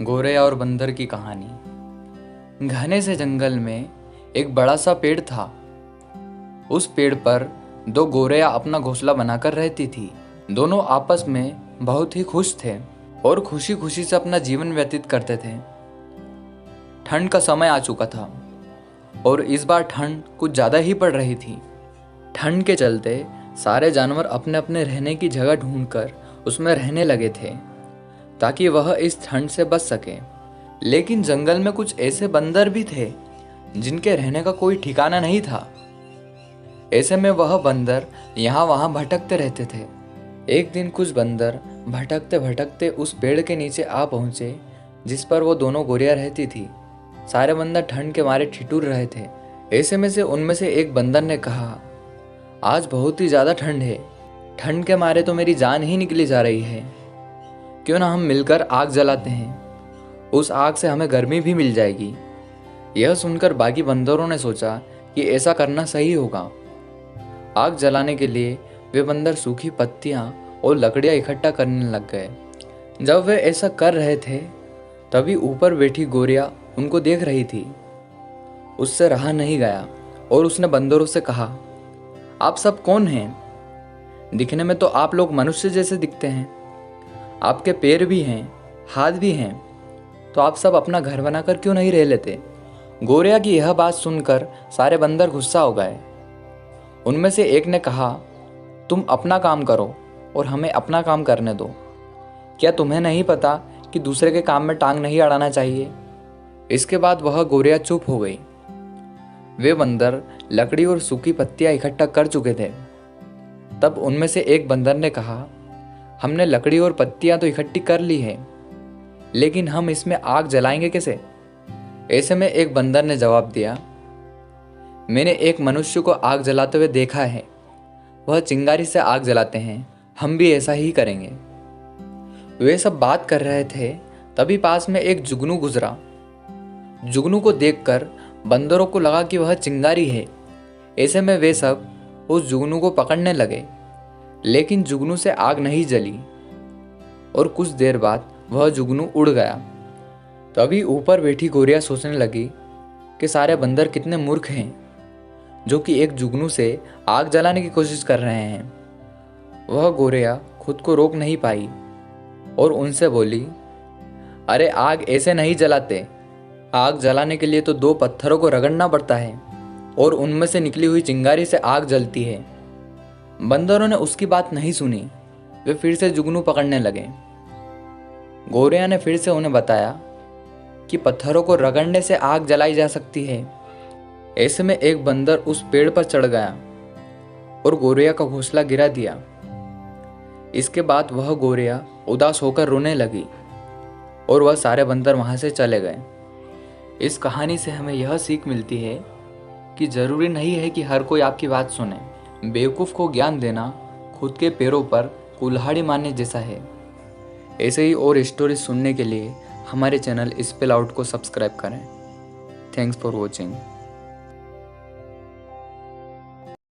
गोरैया और बंदर की कहानी। घने से जंगल में एक बड़ा सा पेड़ था। उस पेड़ पर दो गोरैया अपना घोंसला बनाकर रहती थी। दोनों आपस में बहुत ही खुश थे और खुशी खुशी से अपना जीवन व्यतीत करते थे। ठंड का समय आ चुका था और इस बार ठंड कुछ ज़्यादा ही पड़ रही थी। ठंड के चलते सारे जानवर अपने अपने रहने की जगह ढूंढकर उसमें रहने लगे थे ताकि वह इस ठंड से बच सके। लेकिन जंगल में कुछ ऐसे बंदर भी थे जिनके रहने का कोई ठिकाना नहीं था। ऐसे में वह बंदर यहाँ वहाँ भटकते रहते थे। एक दिन कुछ बंदर भटकते भटकते उस पेड़ के नीचे आ पहुँचे जिस पर वो दोनों गोरियाँ रहती थी। सारे बंदर ठंड के मारे ठिठुर रहे थे। ऐसे में से उनमें से एक बंदर ने कहा, आज बहुत ही ज़्यादा ठंड है। ठंड के मारे तो मेरी जान ही निकली जा रही है। क्यों ना हम मिलकर आग जलाते हैं, उस आग से हमें गर्मी भी मिल जाएगी। यह सुनकर बाकी बंदरों ने सोचा कि ऐसा करना सही होगा। आग जलाने के लिए वे बंदर सूखी पत्तियां और लकड़ियां इकट्ठा करने लग गए। जब वे ऐसा कर रहे थे तभी ऊपर बैठी गोरिया उनको देख रही थी। उससे रहा नहीं गया और उसने बंदरों से कहा, आप सब कौन हैं? दिखने में तो आप लोग मनुष्य जैसे दिखते हैं। आपके पैर भी हैं, हाथ भी हैं, तो आप सब अपना घर बनाकर क्यों नहीं रह लेते? गोरिया की यह बात सुनकर सारे बंदर गुस्सा हो गए। उनमें से एक ने कहा, तुम अपना काम करो और हमें अपना काम करने दो। क्या तुम्हें नहीं पता कि दूसरे के काम में टांग नहीं अड़ाना चाहिए? इसके बाद वह गोरिया चुप हो गई। वे बंदर लकड़ी और सूखी पत्तियां इकट्ठा कर चुके थे। तब उनमें से एक बंदर ने कहा, हमने लकड़ी और पत्तियां तो इकट्ठी कर ली है, लेकिन हम इसमें आग जलाएंगे कैसे? ऐसे में एक बंदर ने जवाब दिया, मैंने एक मनुष्य को आग जलाते हुए देखा है। वह चिंगारी से आग जलाते हैं, हम भी ऐसा ही करेंगे। वे सब बात कर रहे थे तभी पास में एक जुगनू गुजरा। जुगनू को देखकर बंदरों को लगा कि वह चिंगारी है। ऐसे में वे सब उस जुगनू को पकड़ने लगे, लेकिन जुगनू से आग नहीं जली और कुछ देर बाद वह जुगनू उड़ गया। तभी ऊपर बैठी गोरिया सोचने लगी कि सारे बंदर कितने मूर्ख हैं जो कि एक जुगनू से आग जलाने की कोशिश कर रहे हैं। वह गोरिया खुद को रोक नहीं पाई और उनसे बोली, अरे आग ऐसे नहीं जलाते। आग जलाने के लिए तो दो पत्थरों को रगड़ना पड़ता है और उनमें से निकली हुई चिंगारी से आग जलती है। बंदरों ने उसकी बात नहीं सुनी। वे फिर से जुगनू पकड़ने लगे। गोरिया ने फिर से उन्हें बताया कि पत्थरों को रगड़ने से आग जलाई जा सकती है। ऐसे में एक बंदर उस पेड़ पर चढ़ गया और गोरिया का घोंसला गिरा दिया। इसके बाद वह गोरिया उदास होकर रोने लगी और वह सारे बंदर वहां से चले गए। इस कहानी से हमें यह सीख मिलती है कि जरूरी नहीं है कि हर कोई आपकी बात सुने। बेवकूफ़ को ज्ञान देना खुद के पैरों पर कुल्हाड़ी मारने जैसा है। ऐसे ही और स्टोरी सुनने के लिए हमारे चैनल स्पेल आउट को सब्सक्राइब करें। Thanks for watching.